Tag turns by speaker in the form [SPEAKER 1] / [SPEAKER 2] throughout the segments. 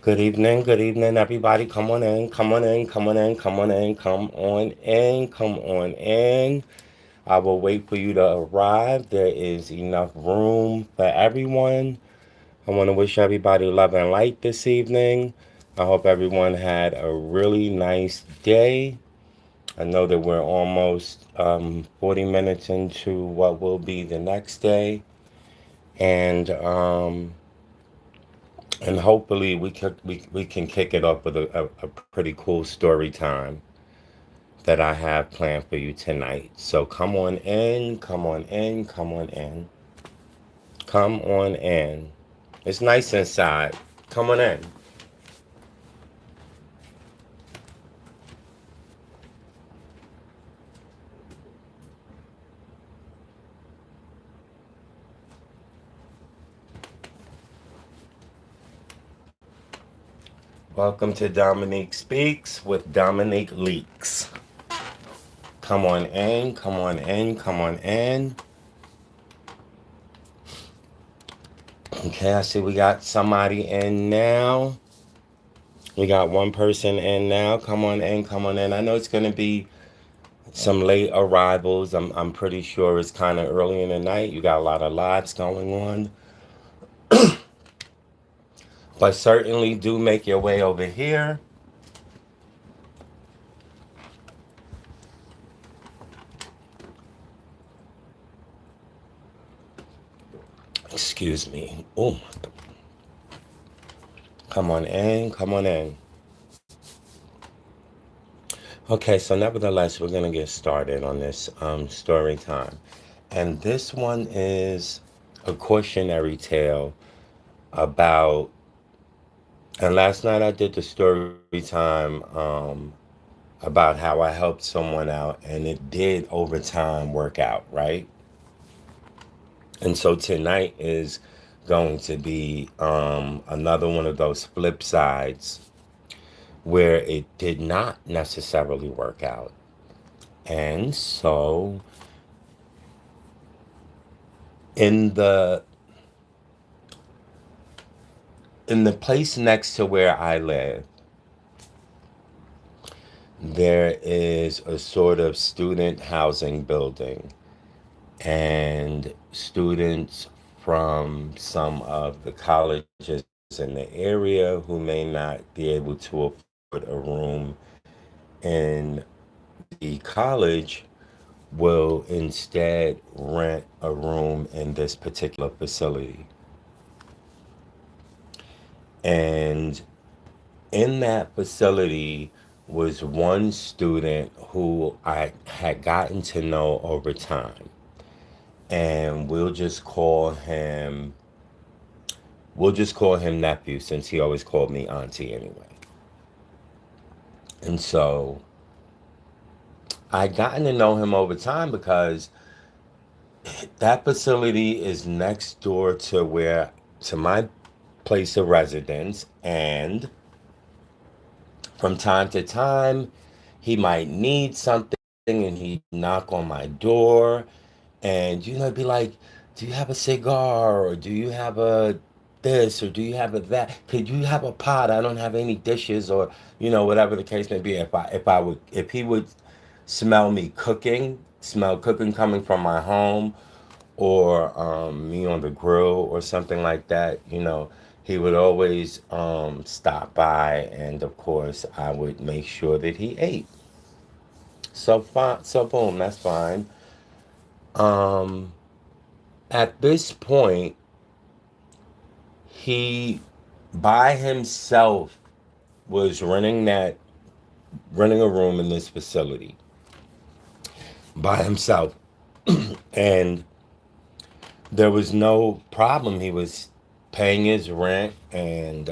[SPEAKER 1] Good evening, everybody. Come on in, come on in, come on in, come on in, come on in, come on in. I will wait for you to arrive. There is enough room for everyone. I want to wish everybody love and light this evening. I hope everyone had a really nice day. I know that we're almost 40 minutes into what will be the next day. And and hopefully we can kick it off with a pretty cool story time that I have planned for you tonight. So come on in, come on in, come on in, come on in. It's nice inside. Come on in. Welcome to Dominique Speaks with Dominique Leaks. Come on in, come on in, come on in. Okay, I see we got somebody in now. We got one person in now. Come on in, come on in. I know it's going to be some late arrivals. I'm pretty sure it's kind of early in the night. You got a lot of lives going on. But certainly do make your way over here. Excuse me. Oh, come on in, come on in. Okay, so nevertheless, we're going to get started on this story time. And this one is a cautionary tale about, and last night I did the story time about how I helped someone out, and it did over time work out, right? And so tonight is going to be another one of those flip sides where it did not necessarily work out. And so in the in the place next to where I live, there is a sort of student housing building, and students from some of the colleges in the area who may not be able to afford a room in the college will instead rent a room in this particular facility. And in that facility was one student who I had gotten to know over time. And we'll just call him nephew since he always called me auntie anyway. And so I gotten to know him over time because that facility is next door to my place of residence, and from time to time he might need something and he'd knock on my door, and it'd be like, do you have a cigar, or do you have a this, or do you have a that, could you have a pot, I don't have any dishes, or whatever the case may be. If he would smell cooking coming from my home, or me on the grill or something like that, he would always stop by, and of course I would make sure that he ate. So fine, so boom, that's fine. um at this point, he by himself was renting a room in this facility by himself. And there was no problem. He was paying his rent, and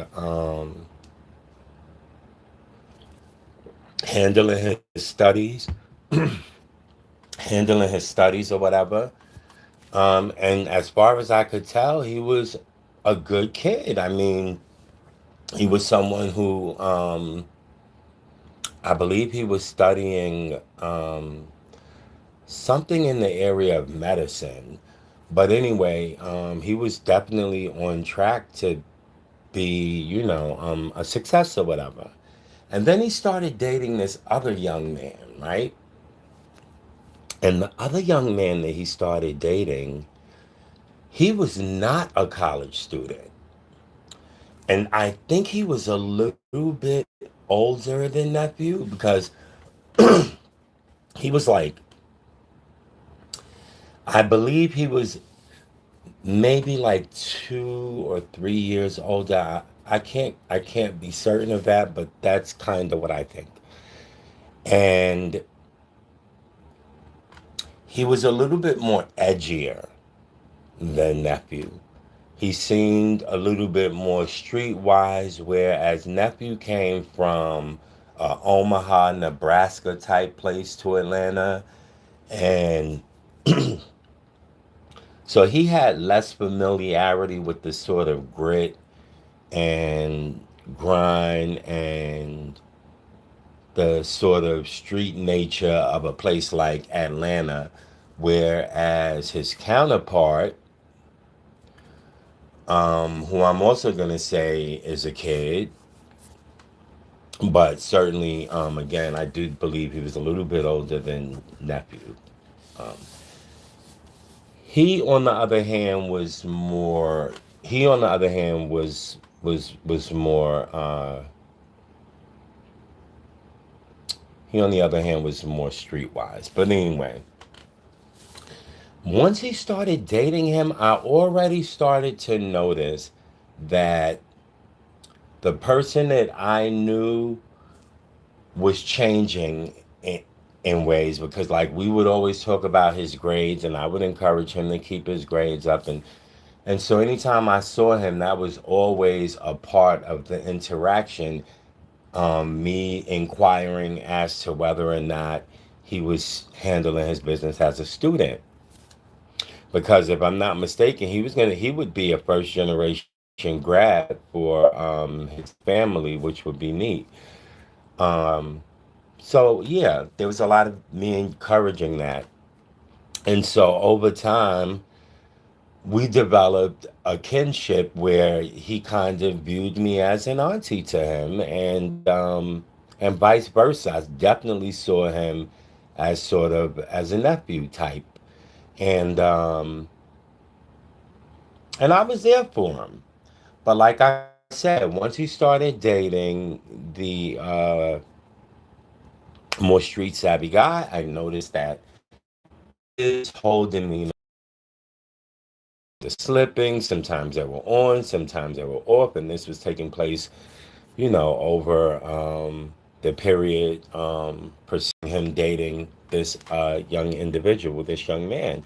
[SPEAKER 1] handling his studies, handling his studies or whatever. And as far as I could tell, he was a good kid. I mean, he was someone who, I believe he was studying something in the area of medicine. But anyway, he was definitely on track to be, a success or whatever. And then he started dating this other young man, right? And the other young man that he started dating, he was not a college student. And I think he was a little bit older than nephew because he was like, I believe he was maybe like 2 or 3 years older. I can't be certain of that, but that's kind of what I think. And he was a little bit more edgier than nephew. He seemed a little bit more streetwise, whereas nephew came from Omaha, Nebraska type place to Atlanta, and so he had less familiarity with the sort of grit and grind and the sort of street nature of a place like Atlanta, whereas his counterpart, who I'm also going to say is a kid, but certainly, again, I do believe he was a little bit older than nephew. Um, he, on the other hand, was more. He, on the other hand, was more. He, on the other hand, was more streetwise. But anyway, once he started dating him, I already started to notice that the person that I knew was changing in ways, because like we would always talk about his grades and I would encourage him to keep his grades up, and so anytime I saw him, that was always a part of the interaction, me inquiring as to whether or not he was handling his business as a student, because if I'm not mistaken, he would be a first generation grad for his family, which would be neat. um So yeah, there was a lot of me encouraging that. And so over time, we developed a kinship where he kind of viewed me as an auntie to him, and vice versa. I definitely saw him as sort of as a nephew type. And and I was there for him. But like I said, once he started dating the more street savvy guy, I noticed that is holding me the slipping. Sometimes they were on, sometimes they were off, and this was taking place, over the period pursuing him dating this young individual, this young man.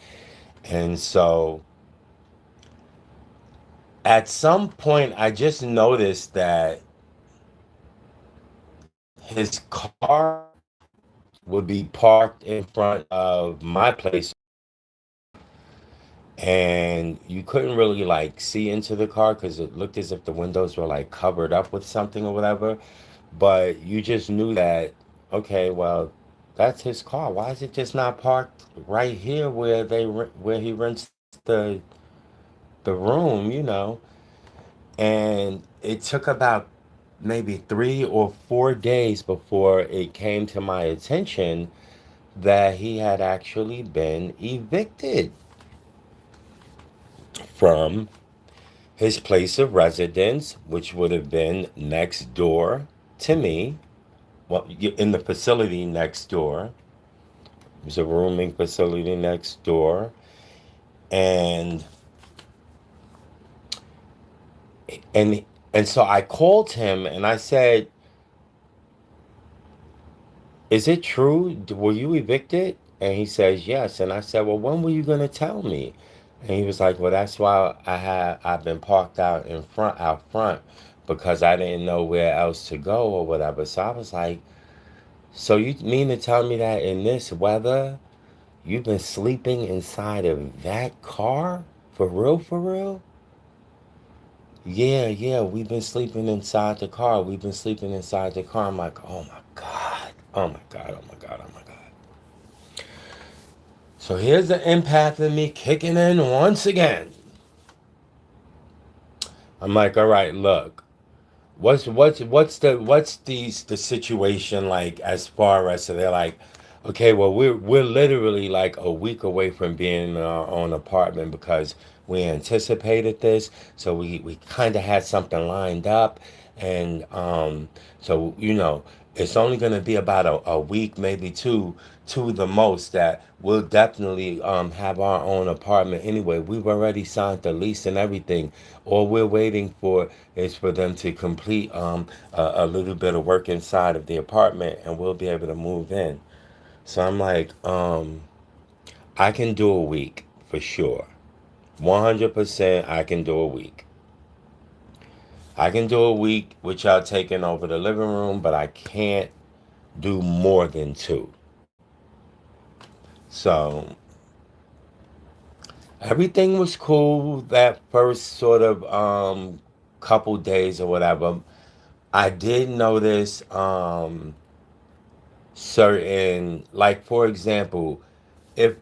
[SPEAKER 1] And so at some point, I just noticed that his car would be parked in front of my place, and you couldn't really like see into the car because it looked as if the windows were like covered up with something or whatever. But you just knew that, okay, well, that's his car. Why is it just not parked right here where where he rents the room, And it took about maybe 3 or 4 days before it came to my attention that he had actually been evicted from his place of residence, which would have been next door to me. Well, in the facility next door. There's a rooming facility next door. And and and so I called him and I said, "Is it true? Were you evicted?" And he says, "Yes." And I said, "Well, when were you gonna tell me?" And he was like, "Well, that's why I've been parked out front because I didn't know where else to go or whatever." So I was like, "So you mean to tell me that in this weather you've been sleeping inside of that car? For real, for real?" "Yeah, yeah, we've been sleeping inside the car. We've been sleeping inside the car." I'm like, "Oh my God. Oh my God. Oh my God. Oh my God." So here's the empath in me kicking in once again. I'm like, all right, look, what's the situation like as far as, so they're like, okay, well, we're literally like a week away from being in our own apartment because we anticipated this, so we kind of had something lined up, and so it's only going to be about a week, maybe two the most, that we'll definitely have our own apartment anyway. We've already signed the lease and everything. All we're waiting for is for them to complete a little bit of work inside of the apartment, and we'll be able to move in. So I'm like, I can do a week for sure. 100% I can do a week. I can do a week with y'all taking over the living room, but I can't do more than two. So everything was cool that first sort of couple days or whatever. I did notice certain, like, for example, if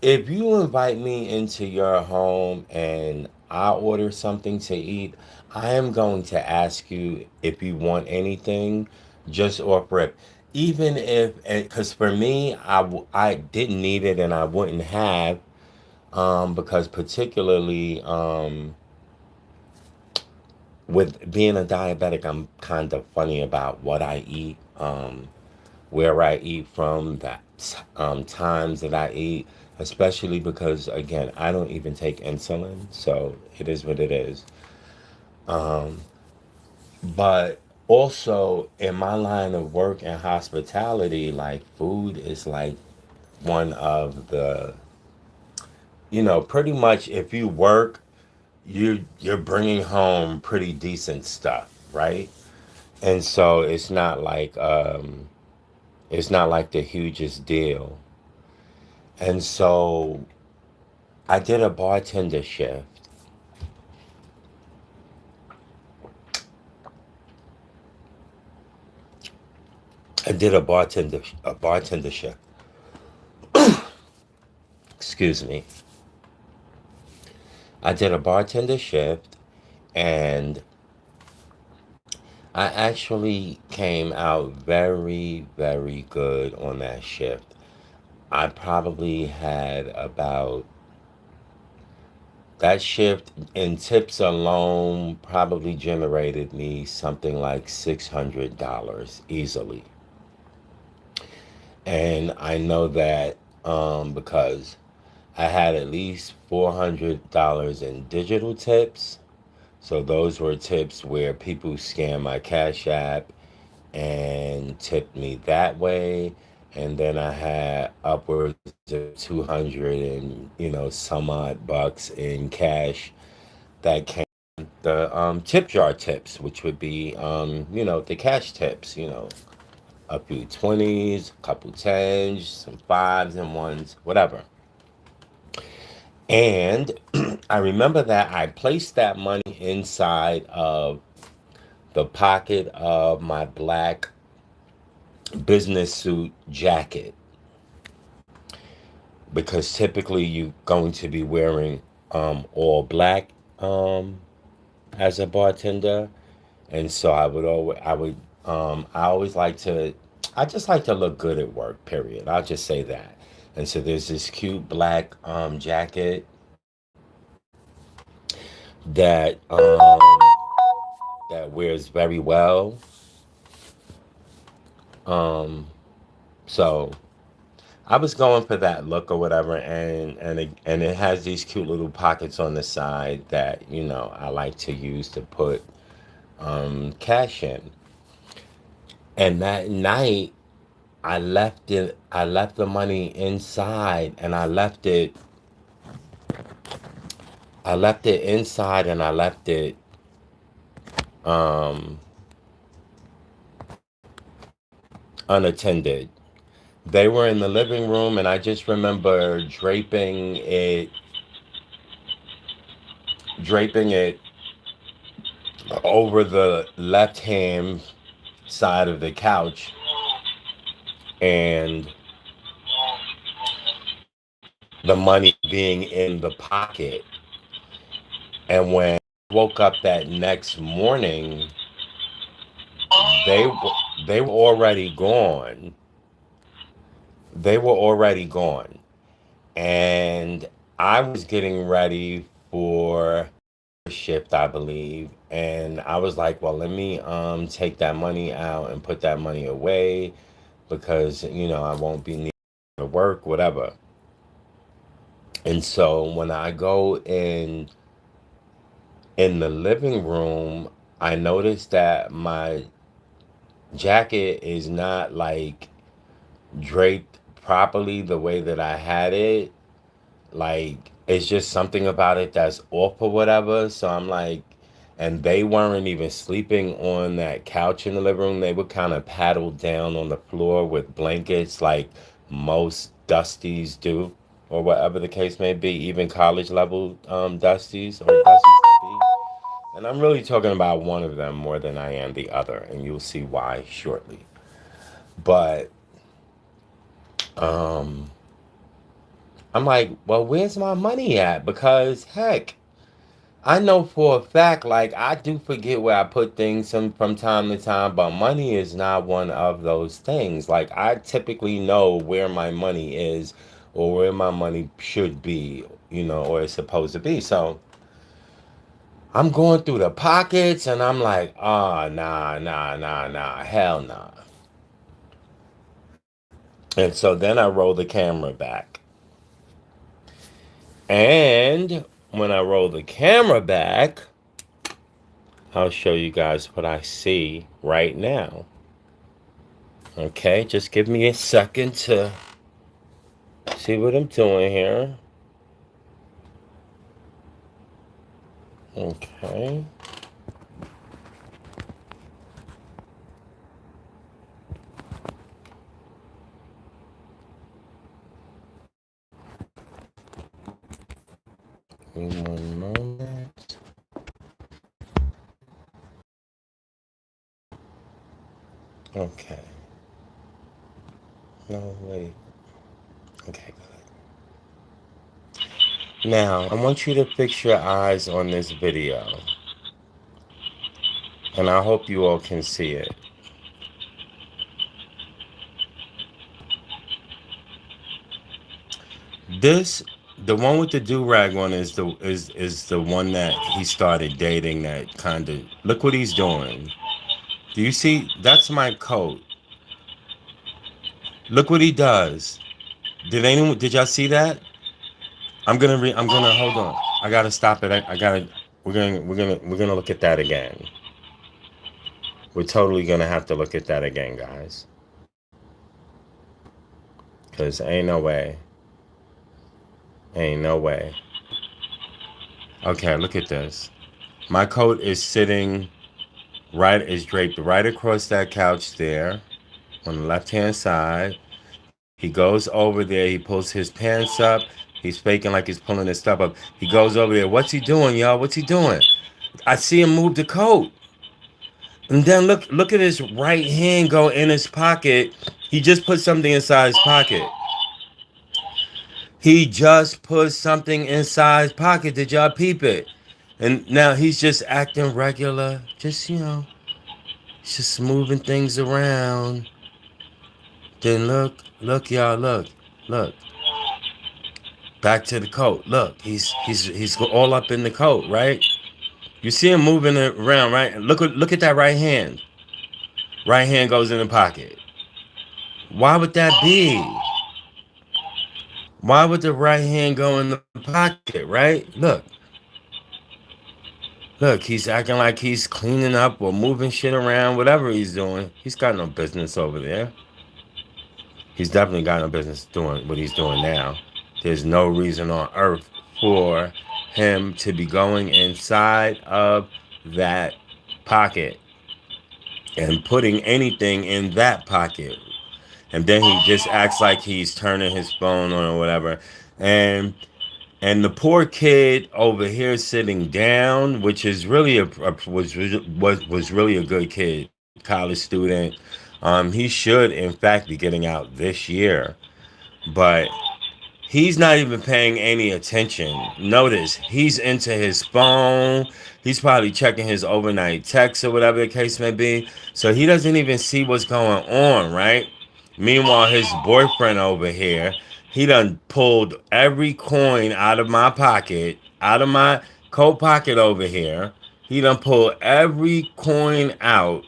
[SPEAKER 1] if you invite me into your home and I order something to eat, I am going to ask you if you want anything, just off rip. Even if, because for me, I didn't need it and I wouldn't have, because particularly with being a diabetic, I'm kind of funny about what I eat, where I eat from, that times that I eat, especially because, again, I don't even take insulin, so it is what it is. Um, but also in my line of work and hospitality, like, food is like one of the, pretty much, if you work, you're bringing home pretty decent stuff, right? And so it's not like the hugest deal. And so I did a bartender shift. I did a bartender shift. Excuse me. I did a bartender shift, and I actually came out very, very good on that shift. I probably had about, that shift in tips alone probably generated me something like $600 easily. And I know that because I had at least $400 in digital tips. So those were tips where people scanned my Cash App and tipped me that way. And then I had upwards of 200 and some odd bucks in cash that came, the tip jar tips, which would be the cash tips, a few 20s, a couple tens, some fives and ones, whatever. And I remember that I placed that money inside of the pocket of my black business suit jacket, because typically you're going to be wearing all black as a bartender. And so I always like to, I just like to look good at work, period. I'll just say that. And so there's this cute black jacket that that wears very well. Um, so I was going for that look or whatever, and it has these cute little pockets on the side that I like to use to put cash in. And that night, I left the money inside, and I left it inside, and I left it um, unattended. They were in the living room, and I just remember draping it over the left hand side of the couch, and the money being in the pocket. And when woke up that next morning, they were already gone. They were already gone. And I was getting ready for shift, I believe. And I was like, well, let me take that money out and put that money away because, I won't be needing to work, whatever. And so when I go in the living room, I noticed that my jacket is not like draped properly the way that I had it. Like it's just something about it that's off or whatever. So I'm like, and they weren't even sleeping on that couch in the living room. They were kind of paddled down on the floor with blankets, like most dusties do, or whatever the case may be, even college level dusties or dusties to be. And I'm really talking about one of them more than I am the other, and you'll see why shortly. But um, I'm like, well, where's my money at? Because heck, I know for a fact, like I do forget where I put things from time to time, but money is not one of those things. Like I typically know where my money is or where my money should be, or is supposed to be. So I'm going through the pockets and I'm like, nah, hell nah. And so then I roll the camera back. And when I roll the camera back, I'll show you guys what I see right now. Okay, just give me a second to see what I'm doing here. Okay. Give me one moment. Okay. No, wait. Okay, good. Now, I want you to fix your eyes on this video, and I hope you all can see it. This, the one with the do rag on, is the one that he started dating. That kind of look what he's doing. Do you see? That's my coat. Look what he does. Did y'all see that? I'm gonna hold on. I gotta stop it. I gotta we're gonna look at that again. We're totally gonna have to look at that again, guys. Cause ain't no way. Ain't no way. Okay, look at this. My coat is sitting right is draped right across that couch there on the left hand side. He goes over there, he pulls his pants up, he's faking like he's pulling his stuff up. He goes over there. What's he doing, y'all? What's he doing? I see him move the coat. And then look at his right hand go in his pocket. He just put something inside his pocket. He just put something inside his pocket. Did y'all peep it? And now he's just acting regular. Just, he's just moving things around. Then look, y'all, look. Back to the coat. Look, he's all up in the coat, right? You see him moving it around, right? Look at that right hand. Right hand goes in the pocket. Why would that be? Why would the right hand go in the pocket, right? Look, he's acting like he's cleaning up or moving shit around, whatever he's doing. He's got no business over there. He's definitely got no business doing what he's doing now. There's no reason on earth for him to be going inside of that pocket and putting anything in that pocket. And then he just acts like he's turning his phone on or whatever. And And the poor kid over here sitting down, which is really was really a good kid, college student. He should in fact be getting out this year, but He's not even paying any attention. Notice he's into his phone. He's probably checking his overnight texts or whatever the case may be. So he doesn't even see what's going on, right? Meanwhile, his boyfriend over here, he done pulled every coin out of my pocket, out of my coat pocket over here. He done pulled every coin out,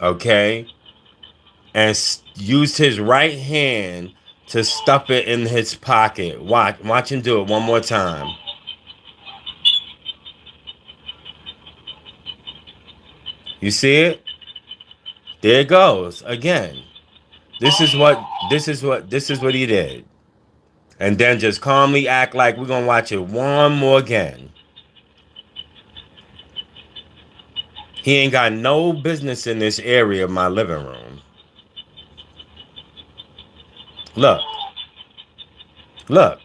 [SPEAKER 1] okay? And used his right hand to stuff it in his pocket. Watch him do it one more time. You see it? There it goes again. This is what this is what he did. And then just calmly act like we're gonna watch it one more again. He ain't got no business in this area of my living room. Look, look.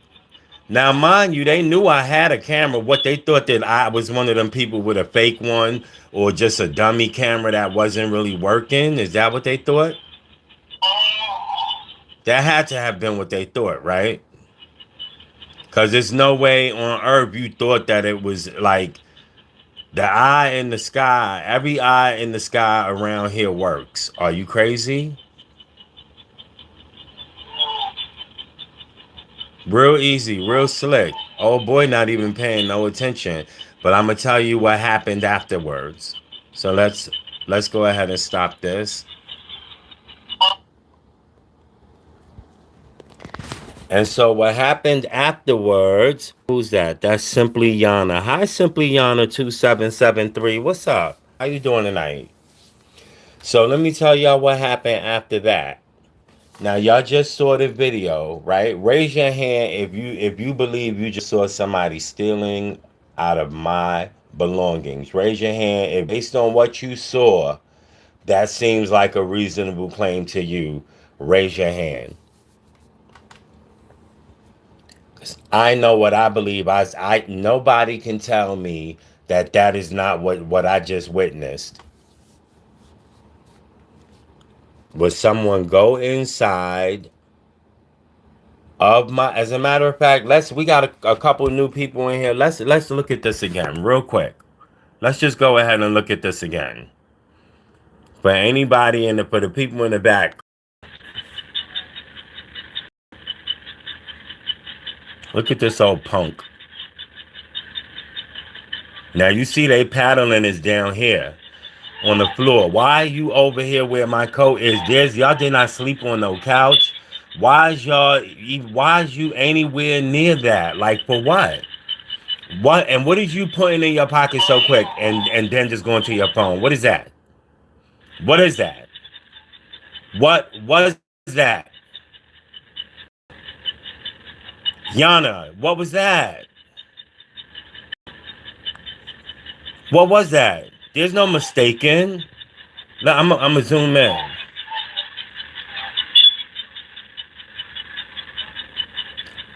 [SPEAKER 1] Now, mind you, they knew I had a camera. What they thought that I was one of them people with a fake one or just a dummy camera that wasn't really working. Is that what they thought? That had to have been what they thought, right? Because there's no way on earth you thought that it was like the eye in the sky. Every eye in the sky around here works. Are you crazy? Real easy, real slick. Old boy not even paying no attention. But I'm gonna tell you what happened afterwards. So let's go ahead and stop this. And so what happened afterwards? Who's that? That's Simply Yana. Hi, Simply Yana 2773. What's up? How you doing tonight? So let me tell y'all what happened after that. Now y'all just saw the video, right? Raise your hand if you believe you just saw somebody stealing out of my belongings. Raise your hand if based on what you saw, that seems like a reasonable claim to you. Raise your hand. I know what I believe. I nobody can tell me that that is not what I just witnessed. Was someone go inside of my? As a matter of fact, we got a couple new people in here. Let's look at this again real quick. Let's just go ahead and look at this again. For anybody for the people in the back, look at this old punk. Now you see they paddling is down here on the floor. Why are you over here where my coat is? Y'all did not sleep on no couch. Why is you anywhere near that? Like for what? What and what is you putting in your pocket so quick and then just going to your phone? What is that? What is that? What was that? Yana, what was that? What was that? There's no mistaking. Look, I'm gonna zoom in.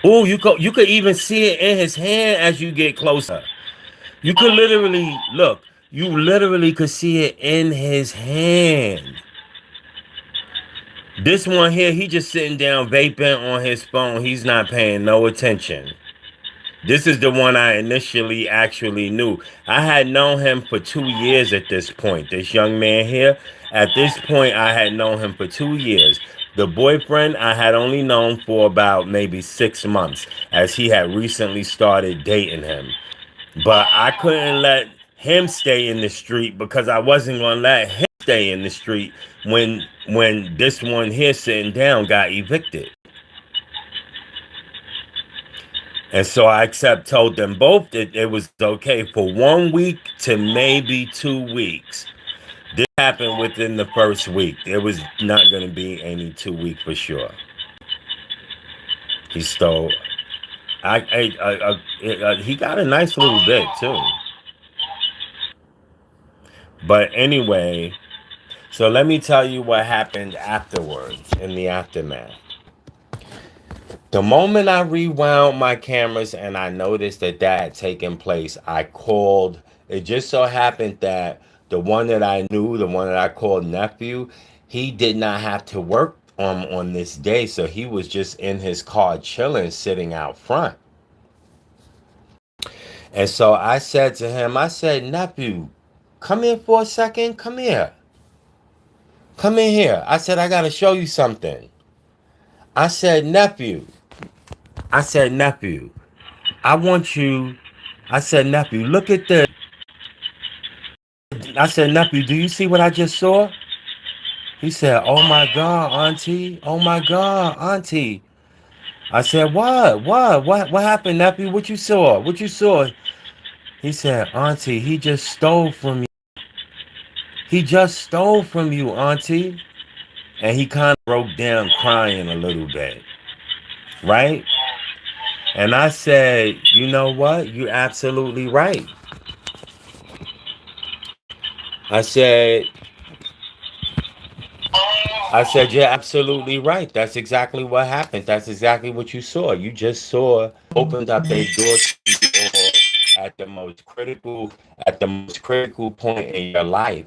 [SPEAKER 1] Oh, you could even see it in his hand as you get closer. You could literally look. You literally could see it in his hand. This one here, he just sitting down vaping on his phone. He's not paying no attention. This is the one I initially actually knew. I had known him for 2 years at this point. This young man here, at this point, I had known him for 2 years. The boyfriend I had only known for about maybe 6 months, as he had recently started dating him. But I couldn't let him stay in the street because I wasn't gonna let him stay in the street when this one here sitting down got evicted. And so I told them both that it was okay for 1 week to maybe 2 weeks. This happened within the first week. There was not going to be any 2 week for sure. He stole. He got a nice little bit too. But anyway, so let me tell you what happened afterwards in the aftermath. The moment I rewound my cameras and I noticed that had taken place, I called. It just so happened that the one that I knew, the one that I called nephew, he did not have to work on this day. So he was just in his car chilling, sitting out front. And so I said to him, I said, nephew, come here for a second. Come here. Come in here. I said, I got to show you something. I said, nephew. I said, nephew, I want you. I said, nephew, look at this. I said, nephew, do you see what I just saw? He said, oh my God, auntie. Oh my God, auntie. I said, what? What happened, nephew? What you saw? What you saw? He said, auntie, he just stole from you. He just stole from you, auntie. And he kind of broke down crying a little bit, right? And I said, you know what? You're absolutely right. I said, you're absolutely right. That's exactly what happened. That's exactly what you saw. You just saw opened up a door to you all at the most critical point in your life.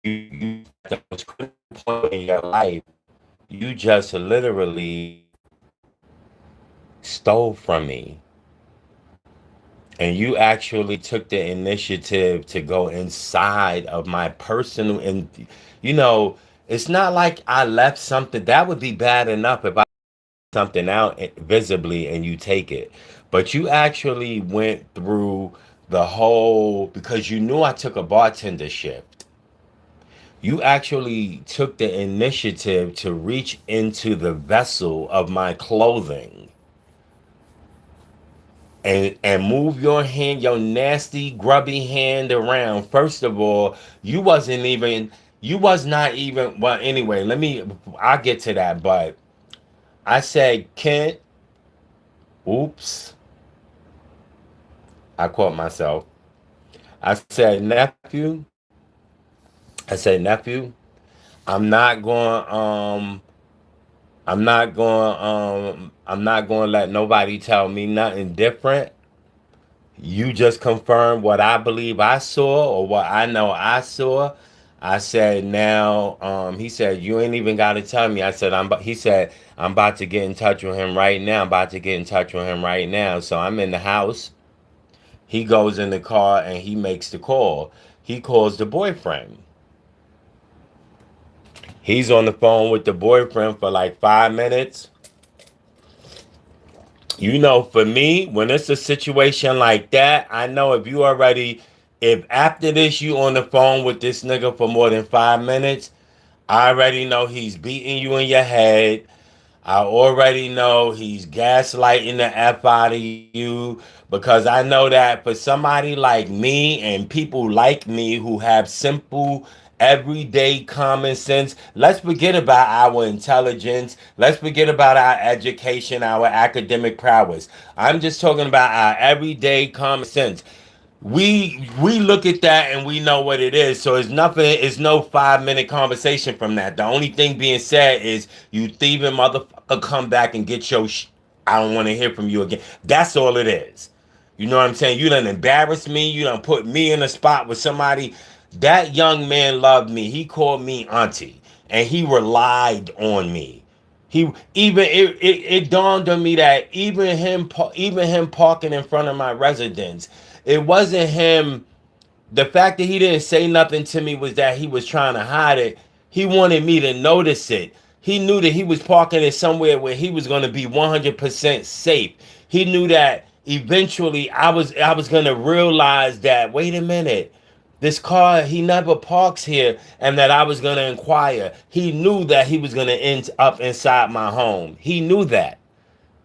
[SPEAKER 1] You at the most critical point in your life, you just literally stole from me. And you actually took the initiative to go inside of my personal, and you know, it's not like I left something that would be bad enough if I something out visibly and you take it. But you actually went through the whole, because you knew I took a bartender shift. You actually took the initiative to reach into the vessel of my clothing and move your hand, your nasty, grubby hand around. First of all, you was not even, well, anyway, I'll get to that, but I said, Kent, oops, I caught myself. I said, nephew, I'm not going, I'm not going to let nobody tell me nothing different. You just confirmed what I believe I saw or what I know I saw. I said, now, he said, you ain't even got to tell me. I said, he said, I'm about to get in touch with him right now. I'm about to get in touch with him right now. So I'm in the house. He goes in the car and he makes the call. He calls the boyfriend. He's on the phone with the boyfriend for like 5 minutes. You know, for me, when it's a situation like that, I know if after this you on the phone with this nigga for more than 5 minutes, I already know he's beating you in your head. I already know he's gaslighting the F out of you, because I know that for somebody like me and people like me who have simple, everyday common sense, let's forget about our intelligence. Let's forget about our education, our academic prowess. I'm just talking about our everyday common sense. We look at that and we know what it is. So it's no 5 minute conversation from that. The only thing being said is, you thieving motherfucker, come back and get your I don't want to hear from you again. That's all it is. You know what I'm saying? You done embarrassed me. You done put me in a spot with somebody. That young man loved me. He called me auntie and he relied on me. It dawned on me that even him parking in front of my residence, it wasn't him. The fact that he didn't say nothing to me was that he was trying to hide it. He wanted me to notice it. He knew that he was parking it somewhere where he was going to be 100% safe. He knew that eventually I was going to realize that, wait a minute, this car, he never parks here, and that I was going to inquire. He knew that he was going to end up inside my home. He knew that.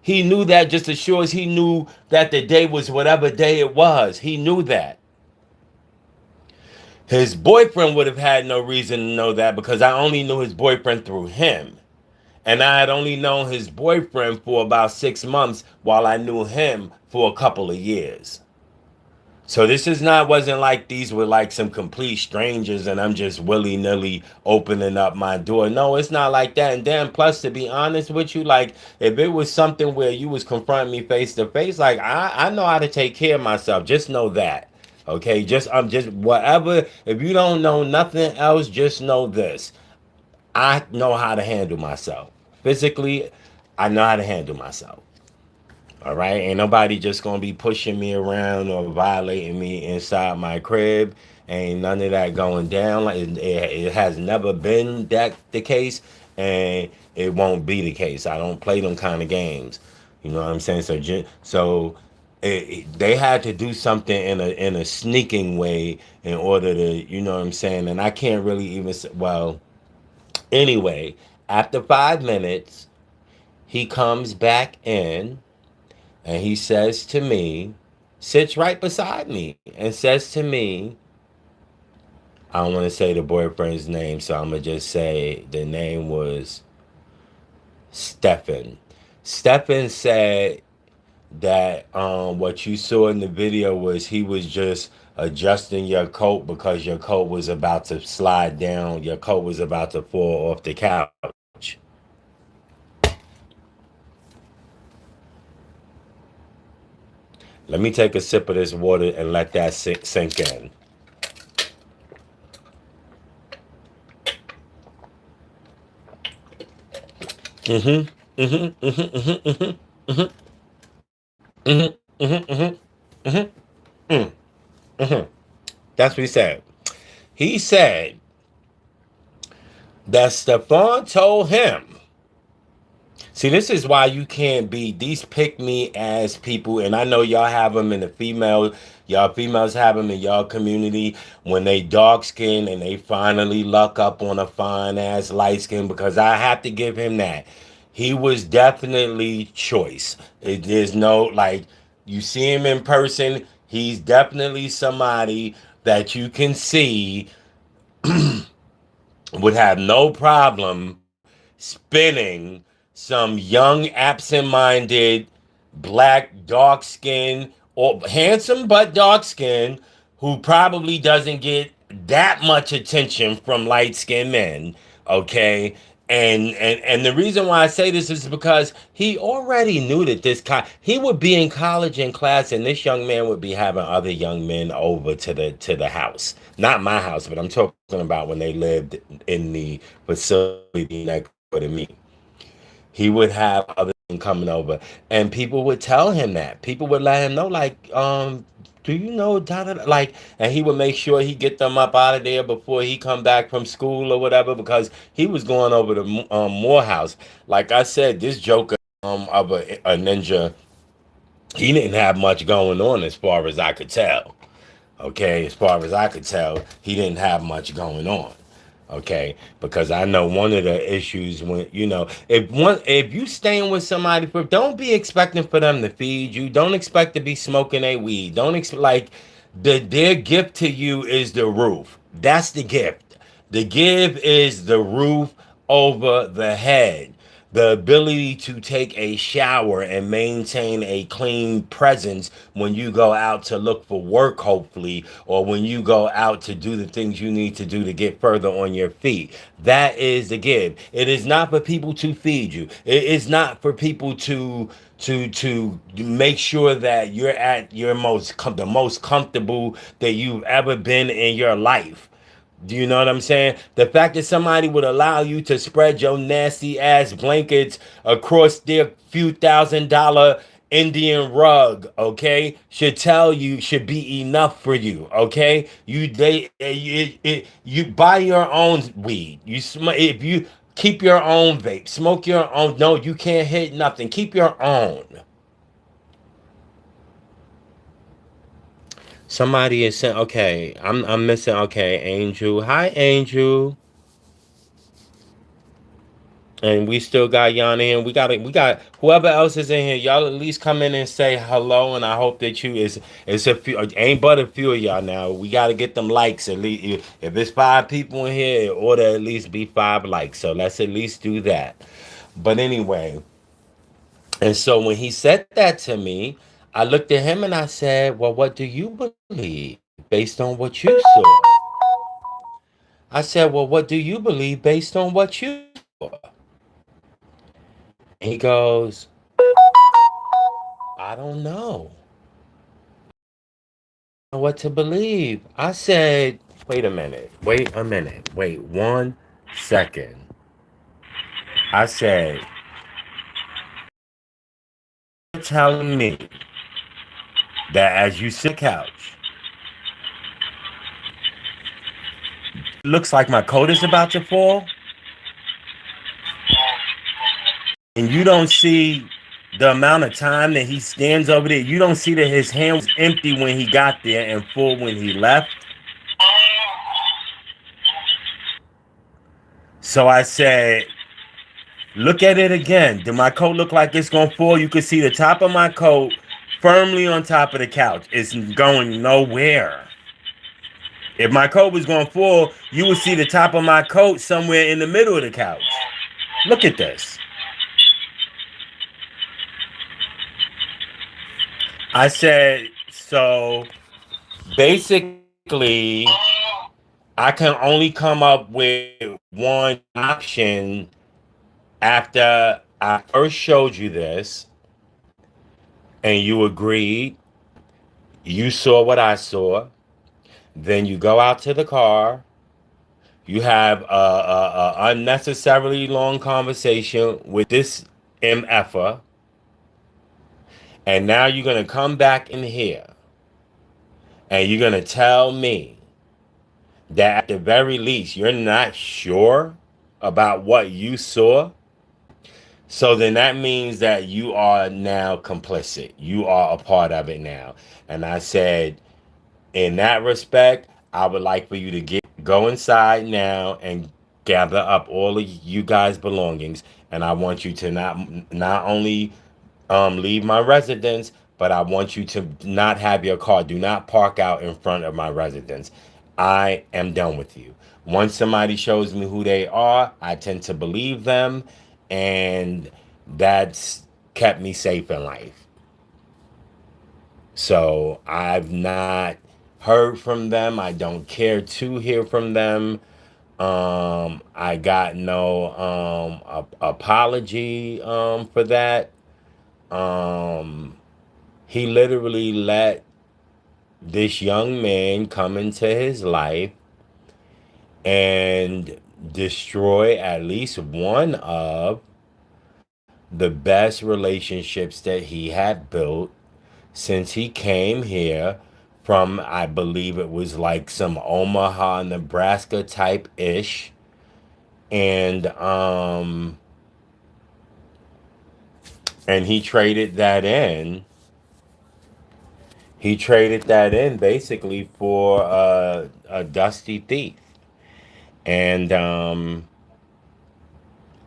[SPEAKER 1] He knew that just as sure as he knew that the day was whatever day it was. He knew that. His boyfriend would have had no reason to know that, because I only knew his boyfriend through him. And I had only known his boyfriend for about 6 months while I knew him for a couple of years. So this wasn't like these were like some complete strangers and I'm just willy-nilly opening up my door. No, it's not like that. And then plus, to be honest with you, like if it was something where you was confronting me face to face, like I know how to take care of myself. Just know that. Okay, just whatever. If you don't know nothing else, just know this. I know how to handle myself. Physically, I know how to handle myself. All right, ain't nobody just gonna be pushing me around or violating me inside my crib. Ain't none of that going down. Like it has never been that the case, and it won't be the case. I don't play them kind of games. You know what I'm saying? So they had to do something in a sneaking way in order to, you know what I'm saying. And I can't really even say, well, anyway. After 5 minutes, he comes back in and he says to me, sits right beside me, and says to me, I don't want to say the boyfriend's name, so I'm going to just say the name was Stefan. Stefan said that what you saw in the video was he was just adjusting your coat because your coat was about to slide down, your coat was about to fall off the couch. Let me take a sip of this water and let that sink in. Mm-hmm. Mm-hmm. Mm-hmm. Mm-hmm. Mm-hmm. Mm-hmm. Mm-hmm. Mm-hmm. Mm-hmm. That's what he said. He said that Stefan told him. See, this is why you can't be these pick me ass people, and I know y'all have them in the female, y'all females have them in y'all community when they dark skin and they finally luck up on a fine ass light skin. Because I have to give him that. He was definitely choice. There's no like you see him in person. He's definitely somebody that you can see would have no problem spinning some young, absent-minded, black, dark-skinned, or handsome but dark-skinned, who probably doesn't get that much attention from light-skinned men. Okay. And the reason why I say this is because he already knew that he would be in college in class, and this young man would be having other young men over to the house. Not my house, but I'm talking about when they lived in the facility next door to me. He would have other coming over, and people would tell him that. People would let him know, like, do you know da, da, da, like, and he would make sure he get them up out of there before he come back from school or whatever, because he was going over to Morehouse. Like I said, this joker of a ninja, he didn't have much going on as far as I could tell. Okay, as far as I could tell, he didn't have much going on. Okay, because I know one of the issues when if you staying with somebody for, don't be expecting for them to feed you. Don't expect to be smoking a weed. Don't like their gift to you is the roof. That's the gift. The give is the roof over the head, the ability to take a shower and maintain a clean presence when you go out to look for work, hopefully, or when you go out to do the things you need to do to get further on your feet. That is the give. It is not for people to feed you. It is not for people to make sure that you're at your the most comfortable that you've ever been in your life. Do you know what I'm saying? The fact that somebody would allow you to spread your nasty ass blankets across their few $1,000 Indian rug, okay, should be enough for you, okay? You buy your own weed. If you keep your own vape, smoke your own. No, you can't hit nothing. Keep your own. Somebody is saying, okay, I'm missing. Okay, Angel. Hi, Angel. And we still got Yanni, and we got whoever else is in here. Y'all at least come in and say hello, and I hope that you is it's a few, ain't but a few of y'all now. We got to get them likes at least. If it's 5 people in here, it ought to at least be 5 likes. So let's at least do that. But anyway, and so when he said that to me, I looked at him and I said, "Well, what do you believe based on what you saw?" I said, "Well, what do you believe based on what you saw?" He goes, I don't know what to believe. I said, wait a minute, wait 1 second. I said, you're telling me that as you sit on the couch, looks like my coat is about to fall, and you don't see the amount of time that he stands over there. You don't see that his hand was empty when he got there and full when he left. So I said, look at it again. Do my coat look like it's gonna fall? You can see the top of my coat firmly on top of the couch. It's going nowhere. If my coat was gonna fall, you would see the top of my coat somewhere in the middle of the couch. Look at this. I said, so basically, I can only come up with one option after I first showed you this and you agreed, you saw what I saw, then you go out to the car, you have a unnecessarily long conversation with this MFer, and now you're going to come back in here and you're going to tell me that at the very least you're not sure about what you saw. So then that means that you are now complicit. You are a part of it now. And I said, in that respect, I would like for you to go inside now and gather up all of you guys' belongings. And I want you to not only leave my residence, but I want you to not have your car. Do not park out in front of my residence. I am done with you. Once somebody shows me who they are, I tend to believe them, and that's kept me safe in life. So I've not heard from them. I don't care to hear from them. I got no apology for that. Um, he literally let this young man come into his life and destroy at least one of the best relationships that he had built since he came here from, I believe it was like some Omaha, Nebraska type ish. And and he traded that in basically for a dusty thief. And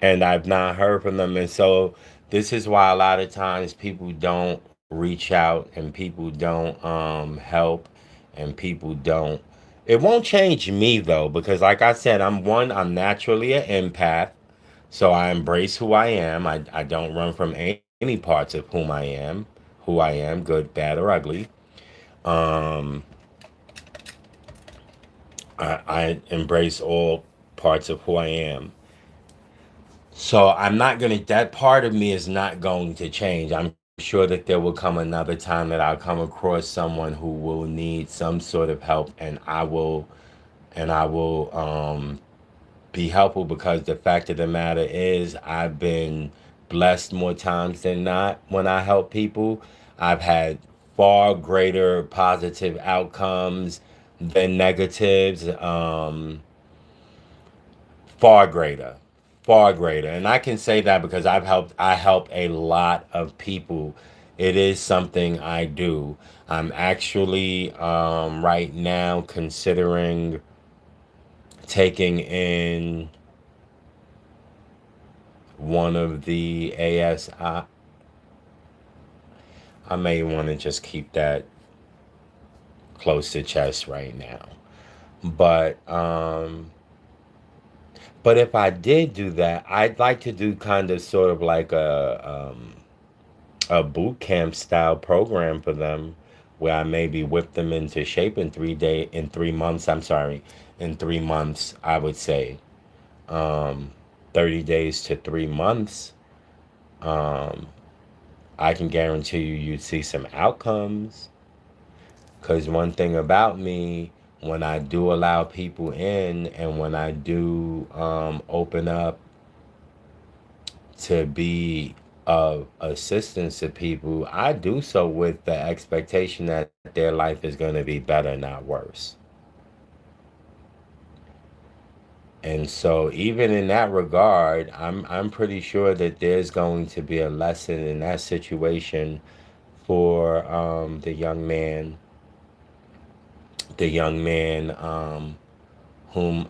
[SPEAKER 1] and I've not heard from them. And so this is why a lot of times people don't reach out and people don't help and people don't. It won't change me though, because like I said, I'm naturally an empath. So I embrace who I am. I don't run from any parts of who I am, good, bad, or ugly. Um, I embrace all parts of who I am. So I'm not going to, that part of me is not going to change. I'm sure that there will come another time that I'll come across someone who will need some sort of help, and I will be helpful, because the fact of the matter is I've been blessed more times than not when I help people. I've had far greater positive outcomes than negatives. Far greater, far greater. And I can say that because I help a lot of people. It is something I do. I'm actually right now considering taking in one of the I may want to just keep that close to chest right now. But if I did do that, I'd like to do kind of sort of like a boot camp style program for them, where I maybe whip them into shape in 3 months. I'm sorry, in 3 months, I would say, um, 30 days to 3 months. Um, I can guarantee you'd see some outcomes. Because one thing about me, when I do allow people in and when I do open up to be of assistance to people, I do so with the expectation that their life is going to be better, not worse. And so even in that regard, I'm pretty sure that there's going to be a lesson in that situation for the young man whom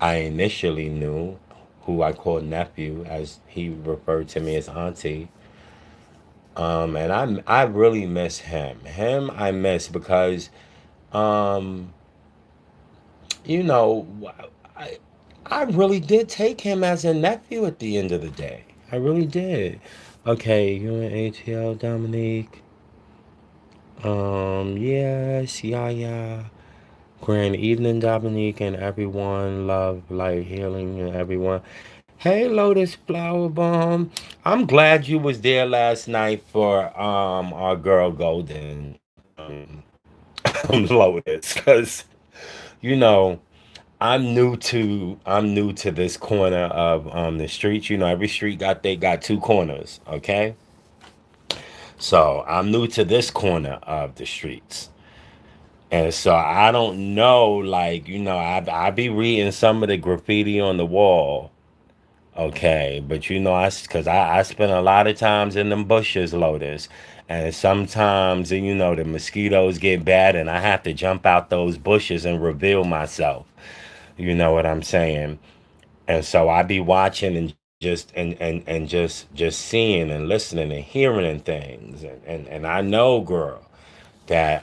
[SPEAKER 1] I initially knew, who I called nephew, as he referred to me as auntie. And I really miss him. Him I miss because um, you know, I I really did take him as a nephew at the end of the day. I really did. Okay, you and ATL Dominique. Yes, yeah. Grand evening, Dominique, and everyone. Love, light, healing, and everyone. Hey, Lotus Flower Bomb. I'm glad you was there last night for our girl Golden Lotus, because you know I'm new to this corner of the streets. You know, every street got two corners. Okay, so I'm new to this corner of the streets. And so I don't know, like, I be reading some of the graffiti on the wall. Okay, but because I spend a lot of times in them bushes, Lotus, and sometimes the mosquitoes get bad, and I have to jump out those bushes and reveal myself. You know what I'm saying? And so I be watching and just seeing and listening and hearing and things, and I know, girl, that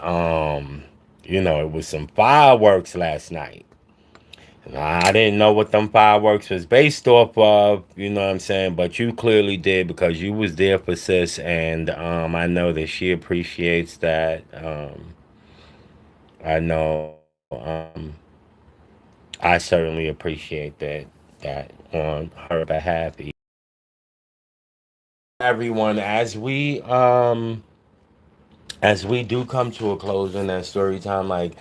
[SPEAKER 1] it was some fireworks last night. I didn't know what them fireworks was based off of, you know what I'm saying? But you clearly did because you was there for sis, and I know that she appreciates that. I know I certainly appreciate that on her behalf. Everyone, as we do come to a close in that story time, like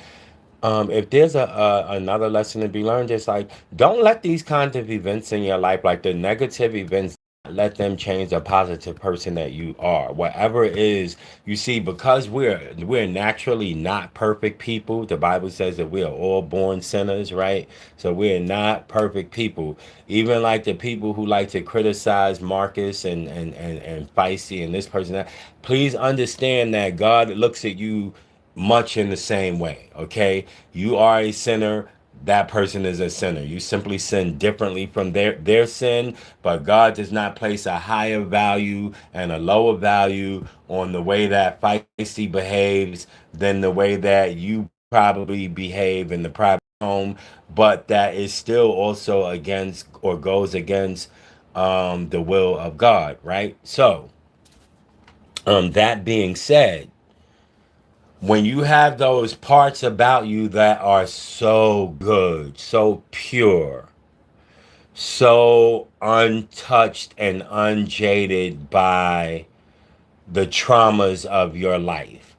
[SPEAKER 1] if there's another lesson to be learned, it's like don't let these kinds of events in your life, like the negative events, let them change the positive person that you are. Whatever it is, you see, because we're naturally not perfect people. The Bible says that we are all born sinners, right? So we're not perfect people. Even like the people who like to criticize Marcus and Feisty and this person that, please understand that God looks at you much in the same way. Okay, you are a sinner, that person is a sinner. You simply sin differently from their sin, but God does not place a higher value and a lower value on the way that Feisty behaves than the way that you probably behave in the private home. But that is still also against or goes against the will of God, right? So that being said, when you have those parts about you that are so good, so pure, so untouched and unjaded by the traumas of your life,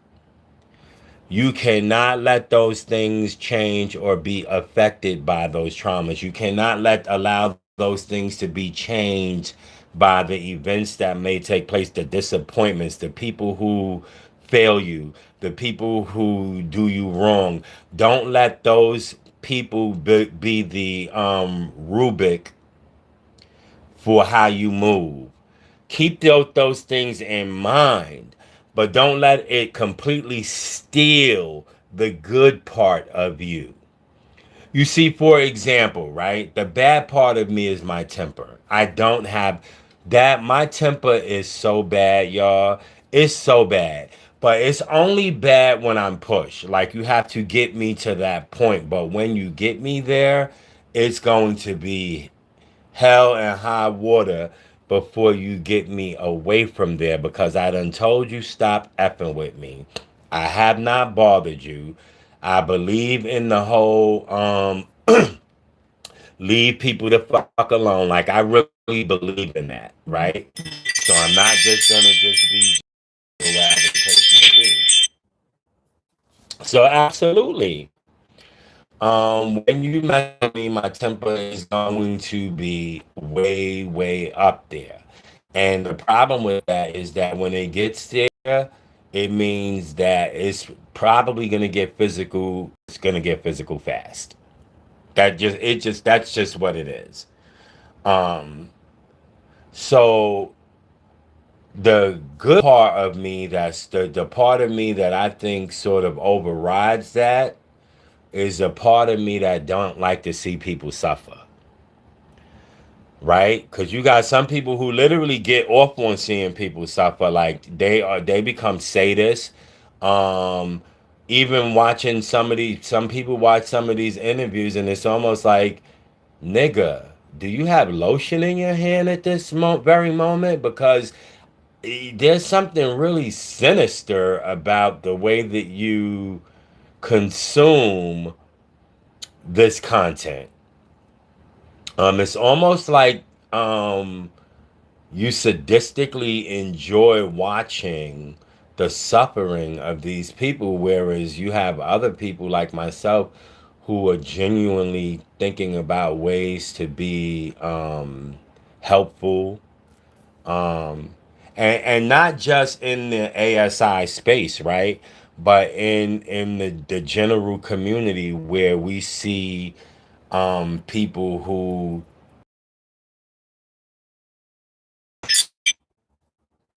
[SPEAKER 1] you cannot let those things change or be affected by those traumas. You cannot allow those things to be changed by the events that may take place, the disappointments, the people who fail you, the people who do you wrong. Don't let those people be the rubric for how you move. Keep those things in mind, but don't let it completely steal the good part of you. You see, for example, right? The bad part of me is my temper. I don't have that. My temper is so bad, y'all. It's so bad. But it's only bad when I'm pushed. Like, you have to get me to that point. But when you get me there, it's going to be hell and high water before you get me away from there, because I done told you stop effing with me. I have not bothered you. I believe in the whole leave people the fuck alone. Like, I really believe in that, right? So I'm not just gonna just be whatever the case may be. So absolutely. When you mess with me, my temper is going to be way, way up there. And the problem with that is that when it gets there, it means that it's probably gonna get physical. It's gonna get physical fast. That's just what it is. Um, so the good part of me, that's the part of me that I think sort of overrides that, is a part of me that don't like to see people suffer, right? Because you got some people who literally get off on seeing people suffer. Like they become sadists. Um, Even watching some people watch some of these interviews, and it's almost like, nigga, do you have lotion in your hand at this very moment? Because there's something really sinister about the way that you consume this content. It's almost like um, you sadistically enjoy watching the suffering of these people, whereas you have other people like myself who are genuinely thinking about ways to be helpful, um, and not just in the ASI space, right? But in the general community where we see people who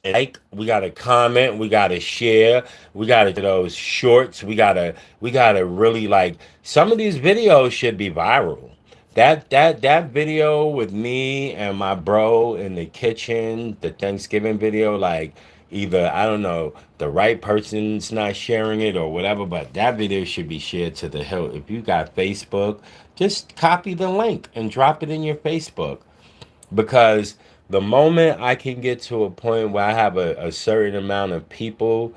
[SPEAKER 1] like, we gotta comment, we gotta share, we gotta do those shorts, we gotta really, like, some of these videos should be viral. That video with me and my bro in the kitchen, the Thanksgiving video, like, either, I don't know, the right person's not sharing it or whatever, but that video should be shared to the hill. If you got Facebook, just copy the link and drop it in your Facebook, because the moment I can get to a point where I have a certain amount of people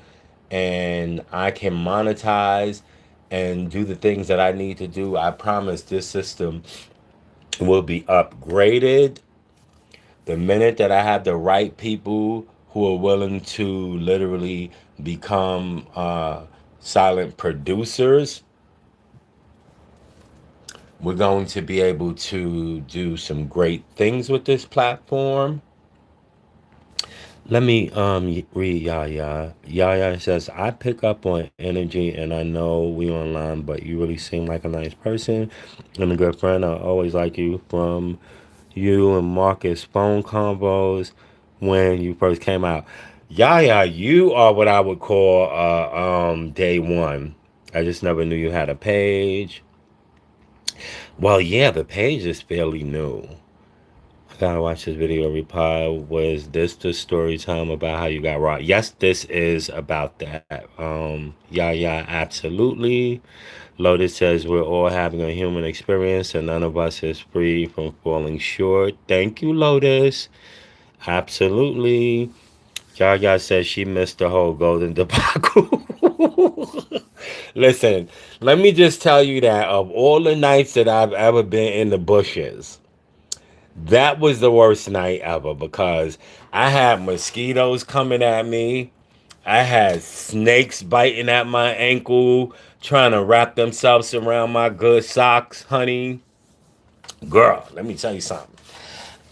[SPEAKER 1] and I can monetize and do the things that I need to do, I promise this system will be upgraded. The minute that I have the right people who are willing to literally become silent producers, we're going to be able to do some great things with this platform. Let me read Yaya. Yaya says, I pick up on energy and I know we online, but you really seem like a nice person and a good friend. I always like you from you and Marcus phone combos when you first came out. Yaya, you are what I would call day one. I just never knew you had a page. Well, yeah, the page is fairly new. I gotta watch this video. Reply, was this the story time about how you got robbed? Yes, this is about that. Yeah, yeah, absolutely. Lotus says we're all having a human experience and none of us is free from falling short. Thank you, Lotus. Absolutely. Yaya says she missed the whole golden debacle. Listen, let me just tell you that of all the nights that I've ever been in the bushes, that was the worst night ever, because I had mosquitoes coming at me. I had snakes biting at my ankle, trying to wrap themselves around my good socks, honey. Girl, let me tell you something.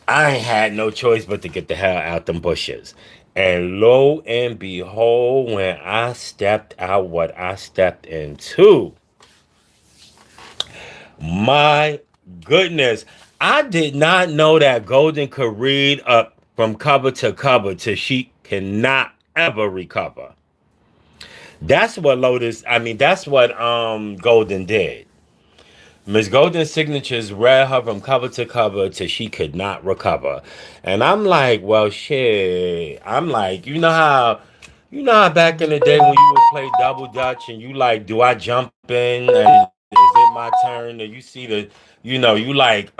[SPEAKER 1] I ain't had no choice but to get the hell out them bushes. And lo and behold, when I stepped out, what I stepped into, my goodness, I did not know that Golden could read up from cover to cover till she cannot ever recover. That's what that's what Golden did. Miss Golden's signatures read her from cover to cover till she could not recover. And I'm like, well, shit. I'm like, you know how back in the day when you would play double dutch and you like, do I jump in and is it my turn? And you see you like,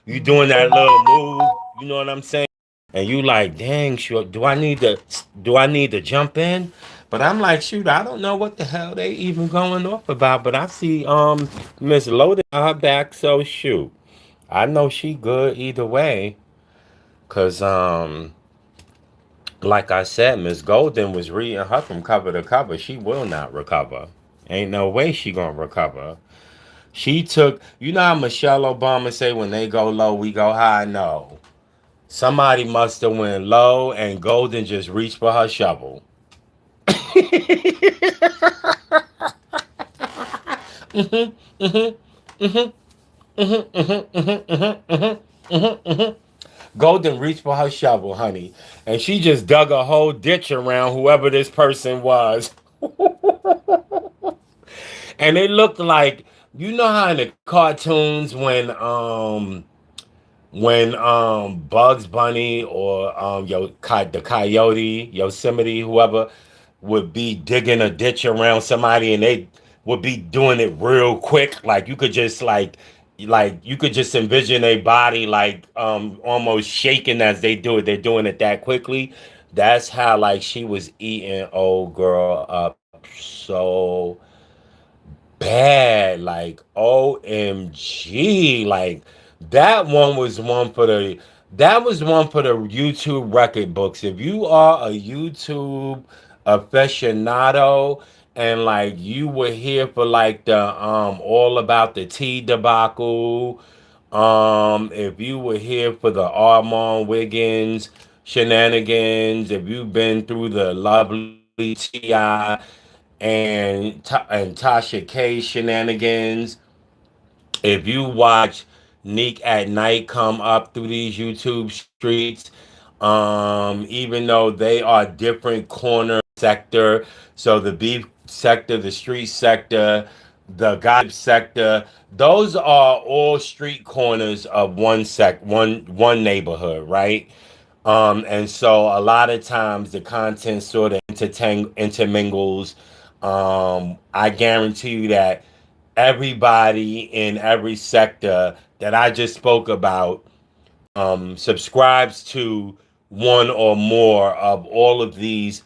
[SPEAKER 1] you doing that little move. You know what I'm saying? And you like, dang, sure, do I need to jump in? But I'm like, shoot, I don't know what the hell they even going off about. But I see Miss Loaded on her back, so shoot. I know she good either way. Cause like I said, Miss Golden was reading her from cover to cover. She will not recover. Ain't no way she gonna recover. She took, you know how Michelle Obama say when they go low, we go high? No. Somebody must have went low and Golden just reached for her shovel. Golden reached for her shovel, honey, and she just dug a whole ditch around whoever this person was. And it looked like, you know how in the cartoons when Bugs Bunny or the coyote, Yosemite, whoever would be digging a ditch around somebody and they would be doing it real quick. Like you could just like you could just envision a body like almost shaking as they do it. They're doing it that quickly. That's how like she was eating old girl up so bad. Like OMG. Like that one was one for the that was one for the YouTube record books. If you are a YouTube aficionado and like you were here for like the all about the tea debacle, if you were here for the Armand Wiggins shenanigans, if you've been through the lovely Ti and Tasha K shenanigans, if you watch Neek at Night come up through these YouTube streets, even though they are different corner sector, so the beef sector, the street sector, the gossip sector, those are all street corners of one neighborhood, right? And so a lot of times the content sort of intermingles. I guarantee you that everybody in every sector that I just spoke about subscribes to one or more of all of these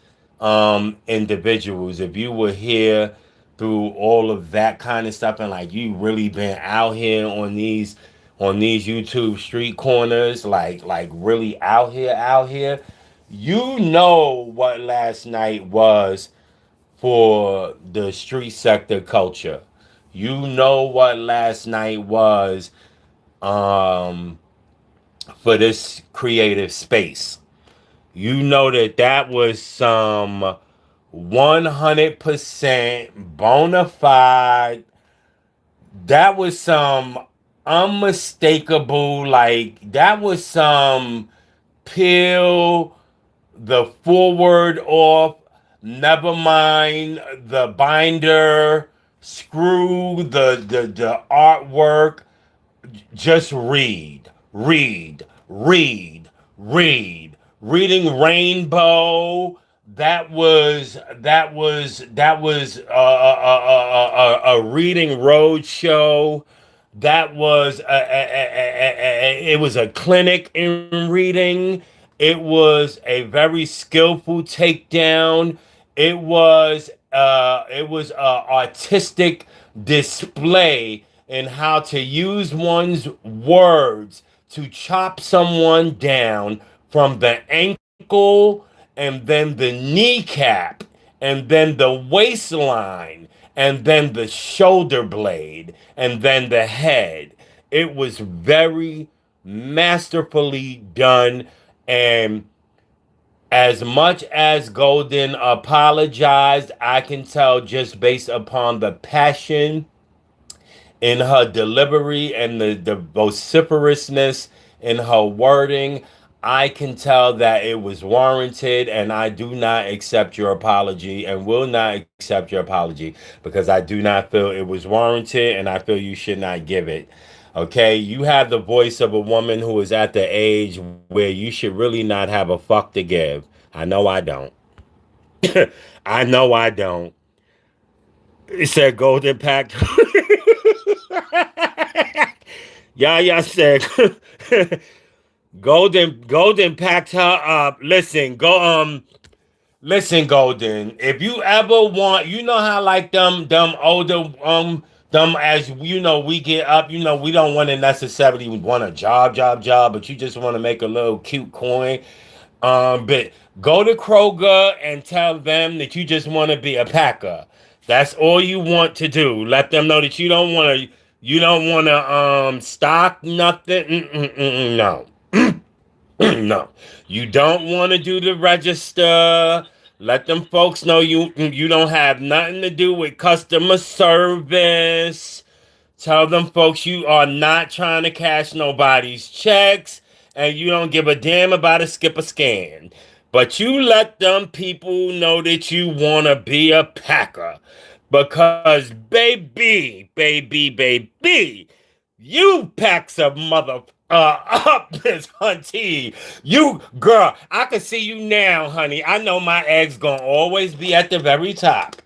[SPEAKER 1] individuals. If you were here through all of that kind of stuff and like you really been out here on these YouTube street corners, like really out here, you know what last night was for the street sector culture. You know what last night was um, for this creative space. You know that that was some 100% bona fide. That was some unmistakable, like, that was some peel the forward off, never mind the binder, screw the artwork, just reading Rainbow. That was a reading road show. That was it was a clinic in reading. It was a very skillful takedown. It was a artistic display in how to use one's words to chop someone down from the ankle and then the kneecap and then the waistline and then the shoulder blade and then the head. It was very masterfully done. And as much as Golden apologized, I can tell just based upon the passion in her delivery and the vociferousness in her wording, I can tell that it was warranted, and I do not accept your apology and will not accept your apology because I do not feel it was warranted, and I feel you should not give it. Okay, you have the voice of a woman who is at the age where you should really not have a fuck to give. I know I don't. I know I don't. It said Golden Pack. Y'all said Golden packed her up. Listen, Golden. If you ever want, you know how like them older them as you know we get up, you know we don't want to necessarily want a job, but you just want to make a little cute coin. But go to Kroger and tell them that you just want to be a packer. That's all you want to do. Let them know that you don't want to. You don't want to stock nothing. No. No. You don't want to do the register. Let them folks know you don't have nothing to do with customer service. Tell them folks you are not trying to cash nobody's checks and you don't give a damn about a skip a scan. But you let them people know that you want to be a Packer. Because, baby, you pack some mother up, Miss Hunty. You, girl, I can see you now, honey. I know my eggs gonna always be at the very top.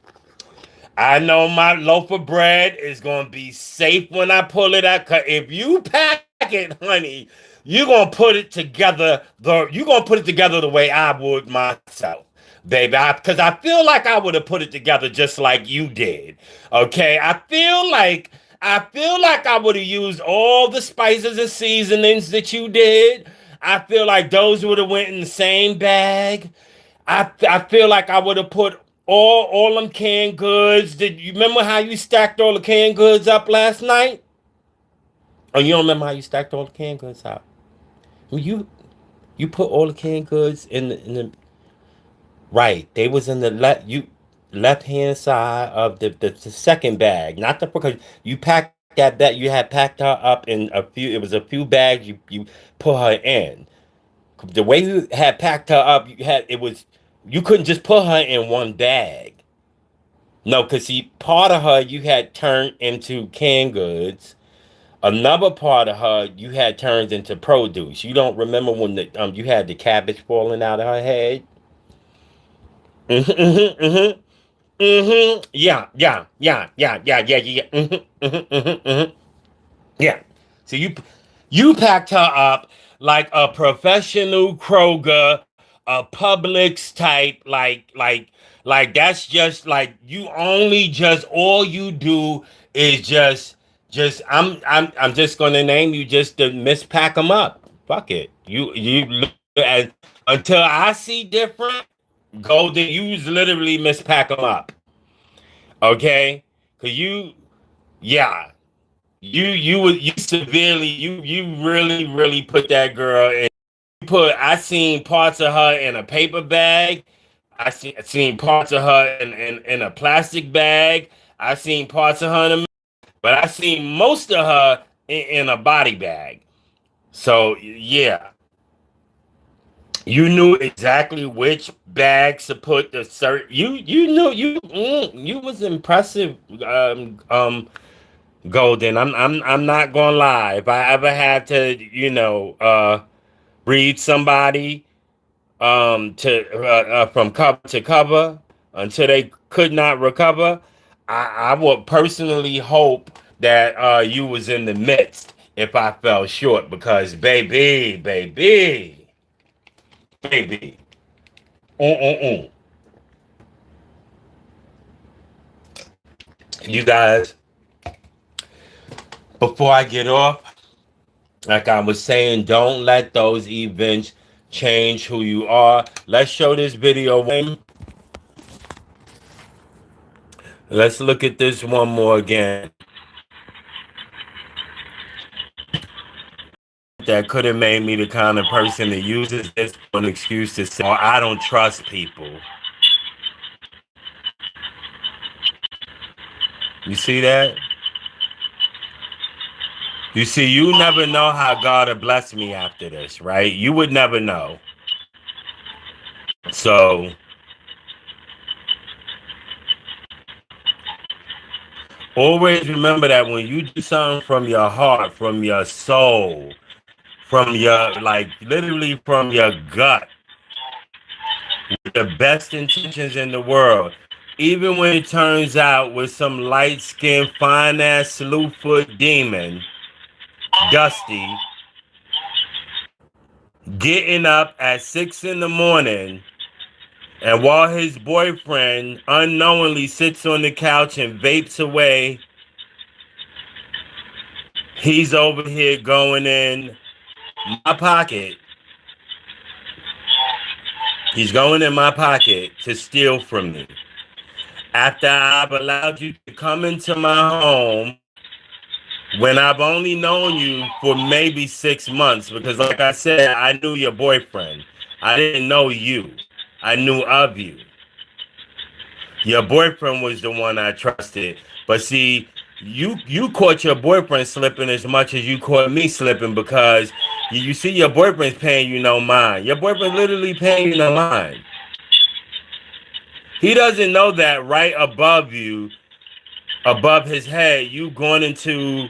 [SPEAKER 1] I know my loaf of bread is gonna be safe when I pull it out. Cause if you pack it, honey, you're gonna put it together the way I would myself, baby. Because I feel like I would have put it together just like you did. Okay, I feel like I would have used all the spices and seasonings that you did. I feel like those would have went in the same bag. I feel like I would have put all them canned goods. Did you remember how you stacked all the canned goods up last night? Oh, you don't remember how you stacked all the canned goods up? Well, you put all the canned goods in the right. They was in the left hand side of the second bag, not the because you packed that bag. You had packed her up in a few. It was a few bags. You put her in. The way you had packed her up, you couldn't just put her in one bag. No, because see, part of her you had turned into canned goods. Another part of her you had turned into produce. You don't remember when you had the cabbage falling out of her head? Mm-hmm, mm-hmm, mm-hmm. Yeah. Yeah. So you packed her up like a professional Kroger, a Publix type, like that's just like you only just all you do is just I'm just gonna name you just to mispack them up. Fuck it. You look at until I see different. Golden, you literally mispack them up. Okay, cause yeah, you severely you really put that girl in. I seen parts of her in a paper bag. I seen parts of her in a plastic bag. I seen parts of her but I seen most of her in a body bag. So yeah, you knew exactly which bags to put the cert. You knew you was impressive. Golden. I'm not gonna lie. If I ever had to, read somebody to from cover to cover until they could not recover, I would personally hope that you was in the midst if I fell short because baby, mm-mm-mm. You guys, before I get off, like I was saying, don't let those events change who you are. Let's show this video. Let's look at this one more again. That could have made me the kind of person that uses this for an excuse to say, oh, I don't trust people. You see that? You see, you never know how God will bless me after this, right? You would never know. So, always remember that when you do something from your heart, from your soul, from your, like, literally from your gut, with the best intentions in the world, even when it turns out with some light-skinned, fine-ass, slew-foot demon, Dusty, getting up at 6 in the morning, and while his boyfriend unknowingly sits on the couch and vapes away, he's over here going in my pocket. He's going in my pocket to steal from me. After I've allowed you to come into my home when I've only known you for maybe 6 months, because like I said, I knew your boyfriend. I didn't know you. I knew of you. Your boyfriend was the one I trusted. But see, you caught your boyfriend slipping as much as you caught me slipping, because you see your boyfriend's paying you no mind. Your boyfriend literally paying you no mind. He doesn't know that right above you, above his head, you going into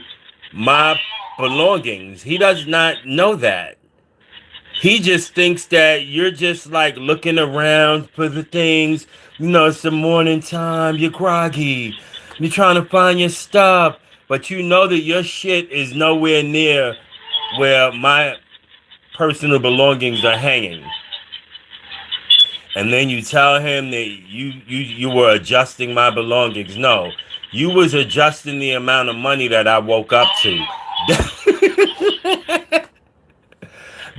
[SPEAKER 1] my belongings. He does not know that. He just thinks that you're just like looking around for the things. You know, it's the morning time. You're groggy. You're trying to find your stuff. But you know that your shit is nowhere near where my personal belongings are hanging. And then you tell him that you were adjusting my belongings. No, you was adjusting the amount of money that I woke up to.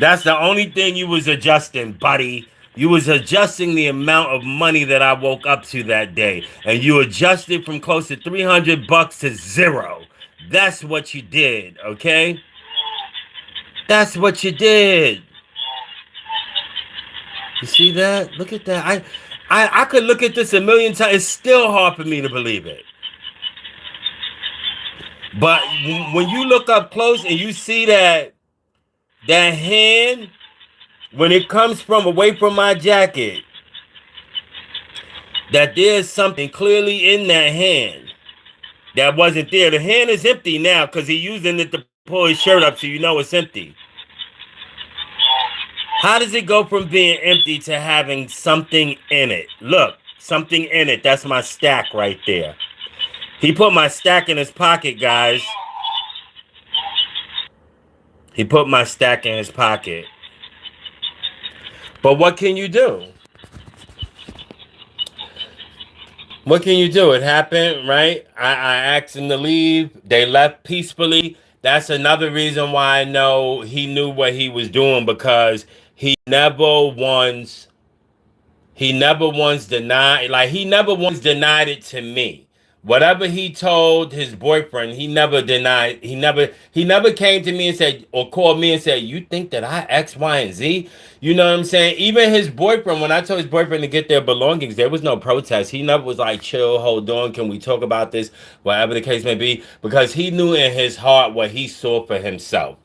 [SPEAKER 1] That's the only thing you was adjusting, buddy. You was adjusting the amount of money that I woke up to that day. And you adjusted from close to $300 to zero. That's what you did, okay? That's what you did. You see that? Look at that. I could look at this a million times. It's still hard for me to believe it. But when you look up close and you see that hand, when it comes from away from my jacket, that there's something clearly in that hand that wasn't there. The hand is empty now because he's using it to pull his shirt up so you know it's empty. How does it go from being empty to having something in it? Look, something in it. That's my stack right there. He put my stack in his pocket, guys. He put my stack in his pocket. But what can you do? What can you do? It happened, right? I asked him to leave. They left peacefully. That's another reason why I know he knew what he was doing, because he never once denied it to me. Whatever he told his boyfriend, he never denied. He never came to me and said, or called me and said, "You think that I X, Y, and Z?" You know what I'm saying? Even his boyfriend, when I told his boyfriend to get their belongings, there was no protest. He never was like, "Chill, hold on, can we talk about this?" Whatever the case may be, because he knew in his heart what he saw for himself.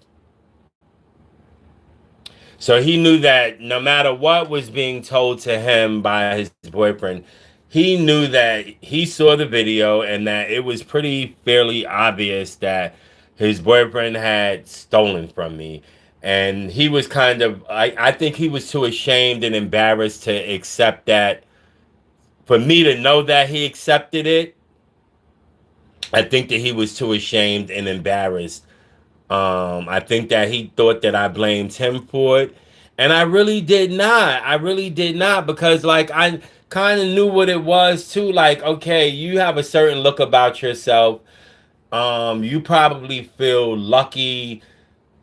[SPEAKER 1] So he knew that no matter what was being told to him by his boyfriend, he knew that he saw the video and that it was pretty fairly obvious that his boyfriend had stolen from me. And he was kind of, I think he was too ashamed and embarrassed to accept that. For me to know that he accepted it, I think that he was too ashamed and embarrassed. I think that he thought that I blamed him for it. And I really did not. I really did not, because like I kind of knew what it was too. Like, okay, you have a certain look about yourself. You probably feel lucky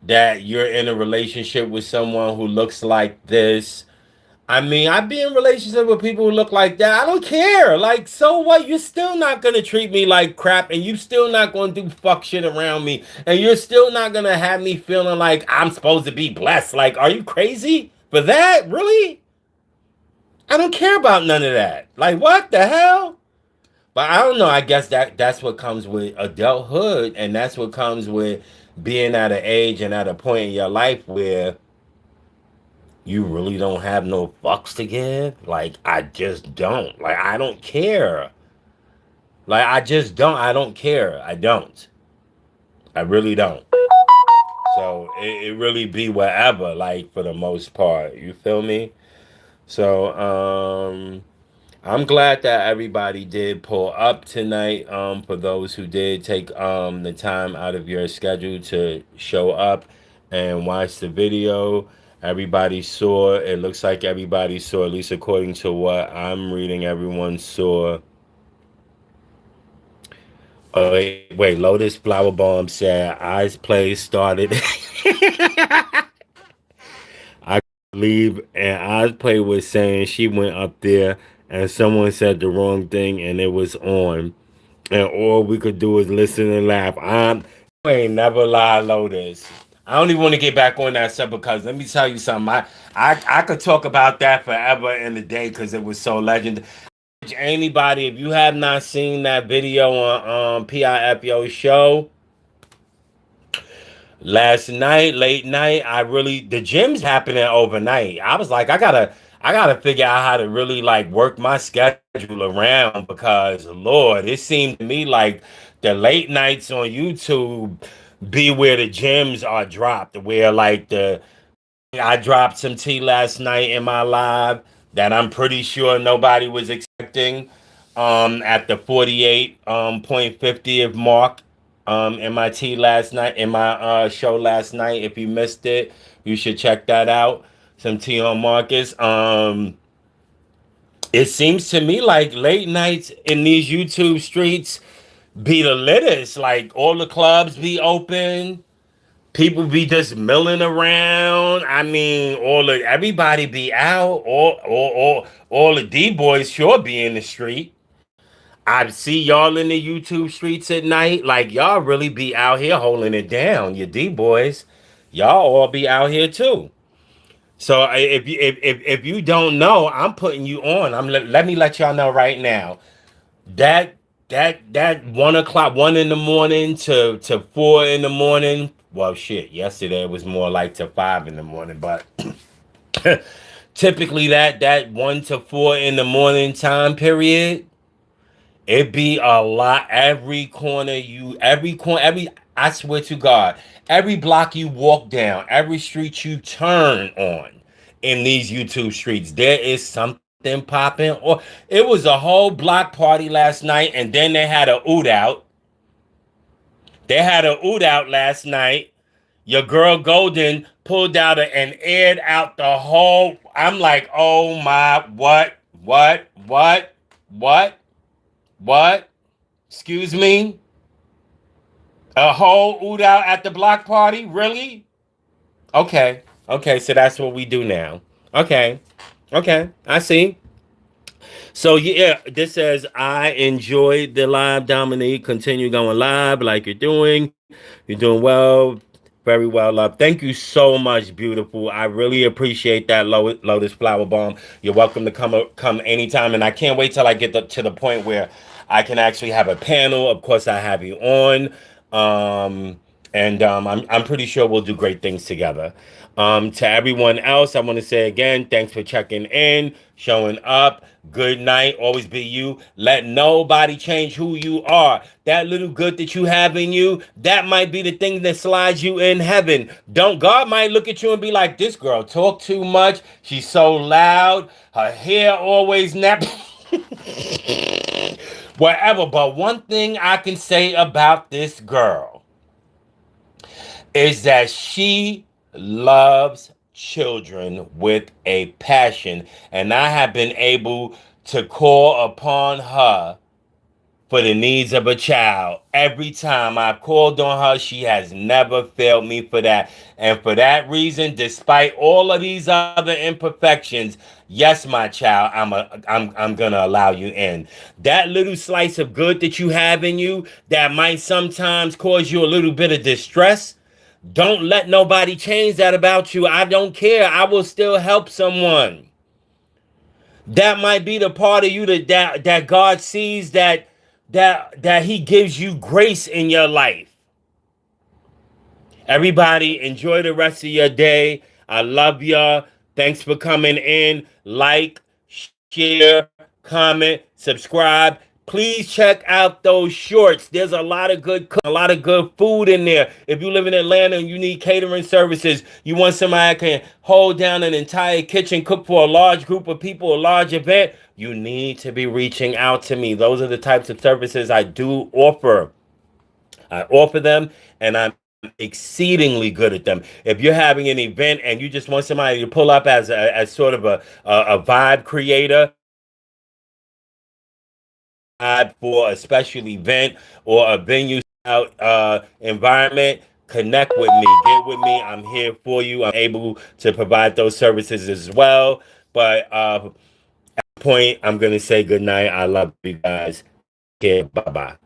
[SPEAKER 1] that you're in a relationship with someone who looks like this. I mean, I've been in relationships with people who look like that. I don't care. Like, so what? You're still not gonna treat me like crap, and you still not gonna do fuck shit around me, and you're still not gonna have me feeling like I'm supposed to be blessed. Like, are you crazy for that? Really? I don't care about none of that. Like, what the hell? But I don't know. I guess that's what comes with adulthood, and that's what comes with being at an age and at a point in your life where you really don't have no fucks to give. Like, I just don't. Like, I don't care. Like, I just don't. I don't care. I don't. I really don't. So it really be whatever, like, for the most part. You feel me? So I'm glad that everybody did pull up tonight. For those who did take the time out of your schedule to show up and watch the video. Everybody saw. It looks like everybody saw, at least according to what I'm reading. Everyone saw. Oh wait. Lotus Flower Bomb said Eyes Play started. I believe, and Eyes Play was saying she went up there and someone said the wrong thing and it was on, and all we could do is listen and laugh. ain't never lie, Lotus. I don't even want to get back on that stuff because let me tell you something. I could talk about that forever in the day because it was so legendary. Anybody, if you have not seen that video on PIFO show last night, late night, I really the gym's happening overnight. I was like, I gotta figure out how to really like work my schedule around because Lord, it seemed to me like the late nights on YouTube be where the gyms are dropped, where like the I dropped some tea last night in my live that I'm pretty sure nobody was expecting at the 48 point 50th mark in my tea last night in my show last night. If you missed it, you should check that out. Some tea on Marcus. It seems to me like late nights in these YouTube streets be the littest. Like all the clubs be open, people be just milling around. I mean, everybody be out. All the D boys sure be in the street. I see y'all in the YouTube streets at night. Like y'all really be out here holding it down. Your D boys, y'all all be out here too. So if you don't know, I'm putting you on. Let me let y'all know right now. That that 1 o'clock, 1 in the morning to 4 in the morning. Well, shit. Yesterday it was more like to 5 in the morning, but typically that 1 to 4 in the morning time period, it be a lot. Every corner, I swear to God, every block you walk down, every street you turn on in these YouTube streets, there is something popping. Or it was a whole block party last night, and then they had a oot out. They had a oot out last night. Your girl Golden pulled out and aired out the whole. I'm like, oh my, what? Excuse me? A whole oot out at the block party? Really? Okay, so that's what we do now. Okay, I see. So yeah, this says I enjoyed the live, Dominique. Continue going live like you're doing. You're doing well, very well, love. Thank you so much, beautiful. I really appreciate that, Lotus Flower Bomb. You're welcome to come anytime, and I can't wait till I get to the point where I can actually have a panel. Of course, I have you on. And I'm pretty sure we'll do great things together. To everyone else, I want to say again, thanks for checking in, showing up. Good night. Always be you. Let nobody change who you are. That little good that you have in you, that might be the thing that slides you in heaven. Don't God might look at you and be like, this girl talk too much. She's so loud. Her hair always napped. Whatever. But one thing I can say about this girl is that she loves children with a passion. And I have been able to call upon her for the needs of a child. Every time I've called on her, she has never failed me for that. And for that reason, despite all of these other imperfections, yes, my child, I'm gonna allow you in. That little slice of good that you have in you that might sometimes cause you a little bit of distress, don't let nobody change that about you. I don't care. I will still help someone. That might be the part of you that God sees that he gives you grace in your life. Everybody, enjoy the rest of your day. I love y'all. Thanks for coming in. Like, share, comment, subscribe. Please check out those shorts. There's a lot of good food in there. If you live in Atlanta and you need catering services, you want somebody that can hold down an entire kitchen, cook for a large group of people, a large event, you need to be reaching out to me. Those are the types of services I do offer. I offer them, and I'm exceedingly good at them. If you're having an event and you just want somebody to pull up as sort of a vibe creator for a special event or a venue out environment, connect with me. Get with me. I'm here for you. I'm able to provide those services as well. But at this point, I'm gonna say good night. I love you guys. Take care. Bye bye.